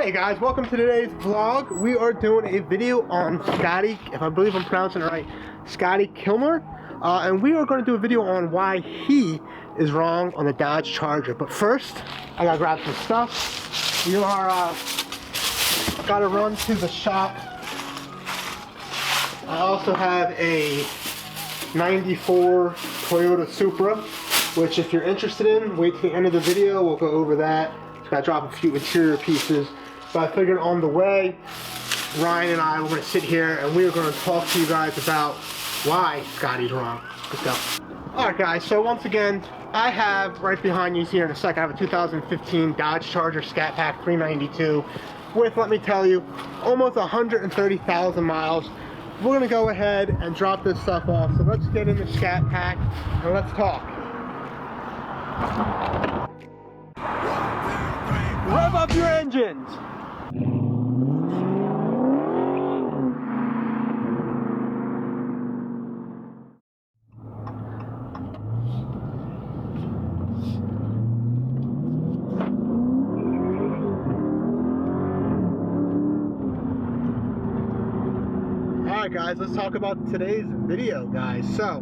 Hey guys, welcome to today's vlog. We are doing a video on Scotty, if I believe I'm pronouncing it right, Scotty Kilmer. And we are going to do a video on why he is wrong on the Dodge Charger. But first, I gotta grab some stuff. We are gotta run to the shop. I also have a 94 Toyota Supra, which if you're interested in, wait till the end of the video, we'll go over that. Just gotta drop a few interior pieces. But I figured on the way, Ryan and I were going to sit here and we were going to talk to you guys about why Scotty's wrong. Let's go. Alright guys, so once again, I have right behind you here in a second, I have a 2015 Dodge Charger Scat Pack 392 with, let me tell you, almost 130,000 miles. We're going to go ahead and drop this stuff off. So let's get in the Scat Pack and let's talk. Rev up your engines! Alright guys, let's talk about today's video, guys. So,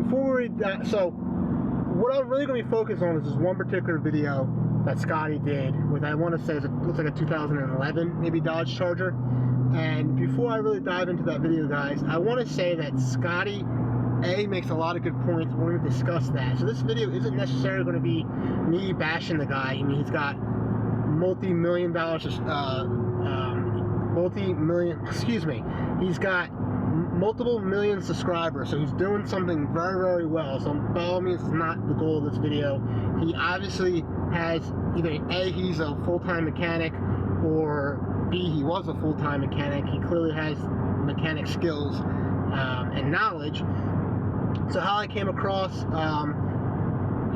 before we what I'm really going to be focused on is this one particular video that Scotty did with, I want to say, it looks like a 2011 maybe Dodge Charger. And before I really dive into that video, guys, I want to say that Scotty makes a lot of good points. We're going to discuss that. So this video isn't necessarily going to be me bashing the guy. I mean, he's got multi-million dollars, he's got multiple million subscribers, so he's doing something very, very well. So by all means, it's not the goal of this video. He obviously has either A, he's a full-time mechanic, or B, he was a full-time mechanic. He clearly has mechanic skills and knowledge. So how I came across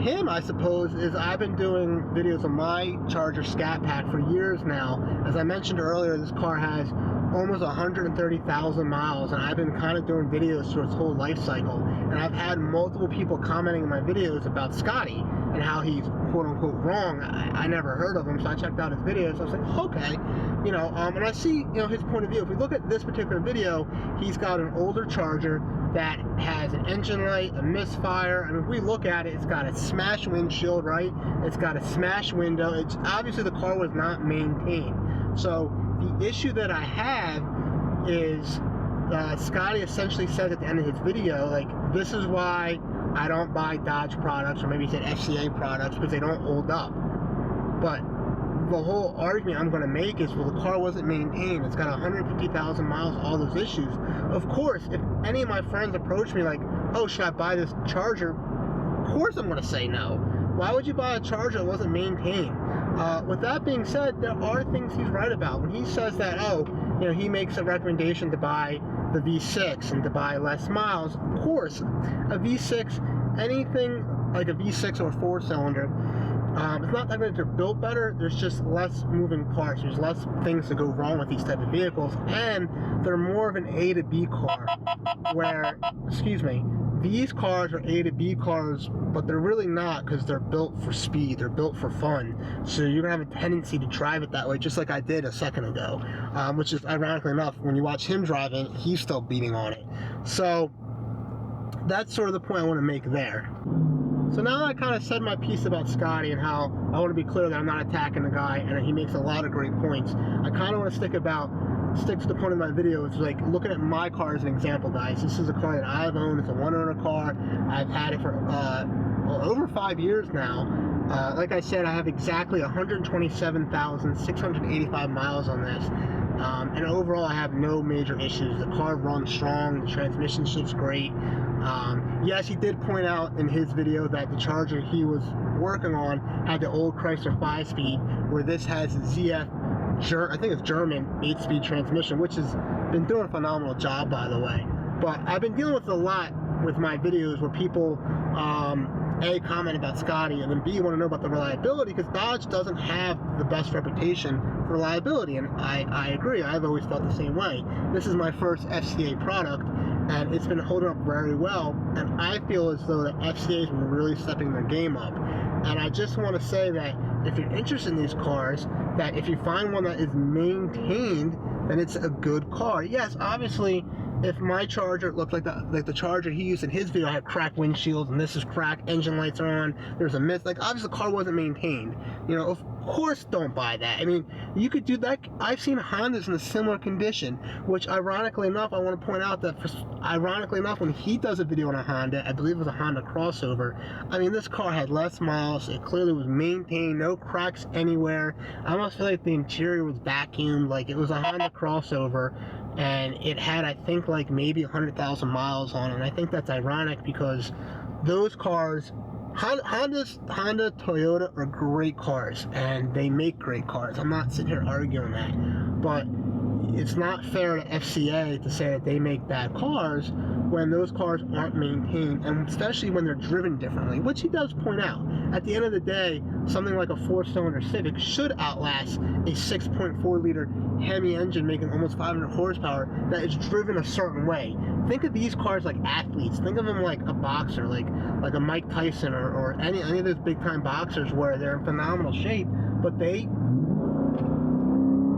him, I suppose, is I've been doing videos on my Charger Scat Pack for years now. As I mentioned earlier, this car has almost 130,000 miles, and I've been kind of doing videos through its whole life cycle. And I've had multiple people commenting in my videos about Scotty and how he's quote-unquote wrong. I never heard of him, so I checked out his videos. I was like, okay, you know, and I see, you know, his point of view. If we look at this particular video, he's got an older Charger that has an engine light, a misfire. I mean, if we look at it, it's got a smashed windshield, right? It's got a smashed window. It's obviously the car was not maintained. So the issue that I have is Scotty essentially said at the end of his video, like, this is why I don't buy Dodge products, or maybe he said FCA products, because they don't hold up. But the whole argument I'm going to make is, well, the car wasn't maintained. It's got 150,000 miles, all those issues. Of course, if any of my friends approach me like, oh, should I buy this Charger? Of course I'm going to say no. Why would you buy a Charger that wasn't maintained? With that being said, there are things he's right about. When he says that, oh, you know, he makes a recommendation to buy the V6 and to buy less miles, of course, a V6, anything like a V6 or a 4-cylinder, it's not that they're built better, there's just less moving parts, there's less things to go wrong with these type of vehicles, and they're more of an A to B car, where, these cars are A to B cars, but they're really not, because they're built for speed, they're built for fun, so you're going to have a tendency to drive it that way, just like I did a second ago, which is, ironically enough, when you watch him driving, he's still beating on it. So that's sort of the point I want to make there. So now that I kind of said my piece about Scotty and how I want to be clear that I'm not attacking the guy and he makes a lot of great points, I kind of want to stick to the point of my video. It's like looking at my car as an example, guys. This is a car that I've owned. It's a one-owner car. I've had it for over 5 years now. Like I said, I have exactly 127,685 miles on this. And overall, I have no major issues. The car runs strong. The transmission shifts great. Yes, he did point out in his video that the Charger he was working on had the old Chrysler 5-speed, where this has a ZF, I think it's German 8-speed transmission, which has been doing a phenomenal job, by the way. But I've been dealing with a lot with my videos where people A, comment about Scotty, and then B, want to know about the reliability, because Dodge doesn't have the best reputation for reliability, and I agree. I've always felt the same way. This is my first FCA product, and it's been holding up very well, and I feel as though the FCA has been really stepping their game up. And I just want to say that if you're interested in these cars, that if you find one that is maintained, then it's a good car. Yes, obviously, if my Charger looked like the Charger he used in his video had cracked windshields and this is cracked, engine lights are on, there's a mist, like obviously the car wasn't maintained. You know, of course don't buy that. I mean, you could do that. I've seen Hondas in a similar condition, which ironically enough, I want to point out that ironically enough, when he does a video on a Honda, I believe it was a Honda crossover, I mean, this car had less miles, it clearly was maintained, no cracks anywhere. I almost feel like the interior was vacuumed, like it was a Honda crossover, and it had, I think, like maybe 100,000 miles on it. And I think that's ironic because those cars, Honda, Toyota are great cars, and they make great cars. I'm not sitting here arguing that, but it's not fair to FCA to say that they make bad cars when those cars aren't maintained, and especially when they're driven differently, which he does point out. At the end of the day, something like a 4-cylinder Civic should outlast a 6.4-liter Hemi engine making almost 500 horsepower that is driven a certain way. Think of these cars like athletes. Think of them like a boxer, like a Mike Tyson or any of those big-time boxers where they're in phenomenal shape, but they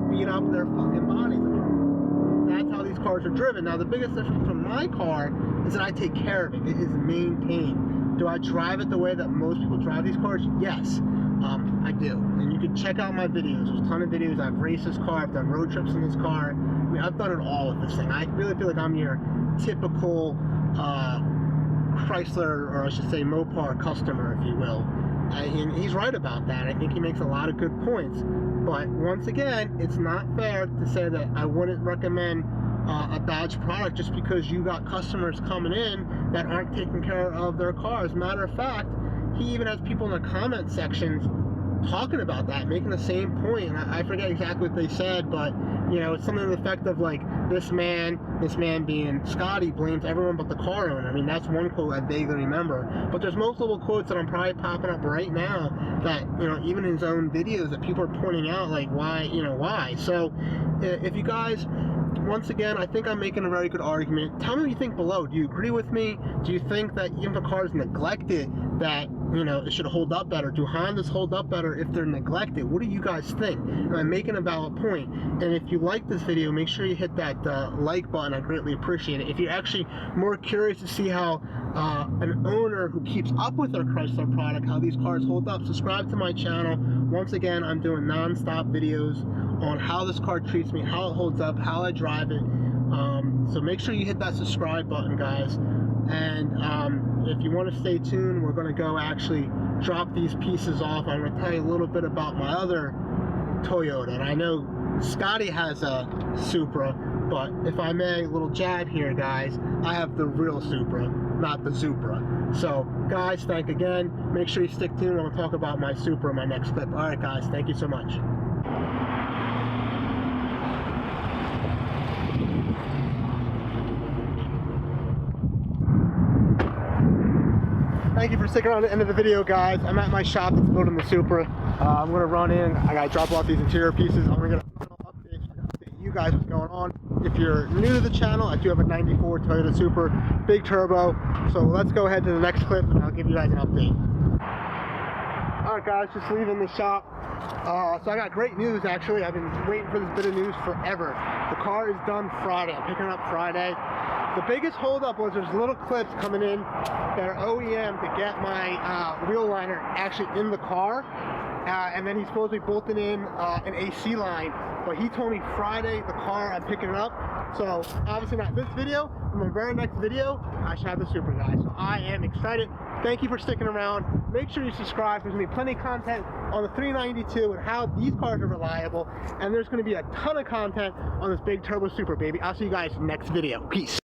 beat up their fucking bodies. That's how these cars are driven. Now, the biggest difference from my car is that I take care of it. It is maintained. Do I drive it the way that most people drive these cars? Yes, I do. And you can check out my videos. There's a ton of videos. I've raced this car. I've done road trips in this car. I mean, I've done it all with this thing. I really feel like I'm your typical Chrysler, or I should say Mopar customer, if you will. And he's right about that. I think he makes a lot of good points. But once again, it's not fair to say that I wouldn't recommend a Dodge product just because you got customers coming in that aren't taking care of their cars. Matter of fact, he even has people in the comment sections talking about that, making the same point. And I forget exactly what they said, but you know, it's something to the effect of like, this man being Scotty, blames everyone but the car owner. I mean, that's one quote I vaguely remember. But there's multiple quotes that I'm probably popping up right now that, you know, even in his own videos that people are pointing out, like, why, you know, why. So if you guys, once again, I think I'm making a very good argument. Tell me what you think below. Do you agree with me? Do you think that even if a car is neglected, that, you know, it should hold up better? Do Hondas hold up better if they're neglected? What do you guys think? I'm making a valid point. And if you like this video, make sure you hit that like button. I greatly appreciate it. If you're actually more curious to see how an owner who keeps up with their Chrysler product, how these cars hold up, subscribe to my channel. Once again, I'm doing non-stop videos on how this car treats me, how it holds up, how I drive it. So make sure you hit that subscribe button, guys. And if you want to stay tuned, we're going to go actually drop these pieces off. I'm going to tell you a little bit about my other Toyota. And I know Scotty has a Supra, but if I may, a little jab here, guys, I have the real Supra, not the Supra. So, guys, thank again. Make sure you stick tuned. I'm going to talk about my Supra in my next clip. All right, guys, thank you so much. Thank you for sticking around to the end of the video, guys. I'm at my shop that's building the Supra. I'm going to run in. I got to drop off these interior pieces. I'm going to get a final update. Update you guys what's going on. If you're new to the channel, I do have a 94 Toyota Supra, big turbo. So let's go ahead to the next clip and I'll give you guys an update. Alright guys, just leaving the shop. So I got great news actually. I've been waiting for this bit of news forever. The car is done Friday. I'm picking it up Friday. The biggest holdup was there's little clips coming in that are OEM to get my wheel liner actually in the car. And then he's supposed to be bolting in an AC line. But he told me Friday, the car, I'm picking it up. So obviously not this video, but my very next video, I should have the Supra, guys. So I am excited. Thank you for sticking around. Make sure you subscribe. There's going to be plenty of content on the 392 and how these cars are reliable. And there's going to be a ton of content on this big turbo Supra, baby. I'll see you guys next video. Peace.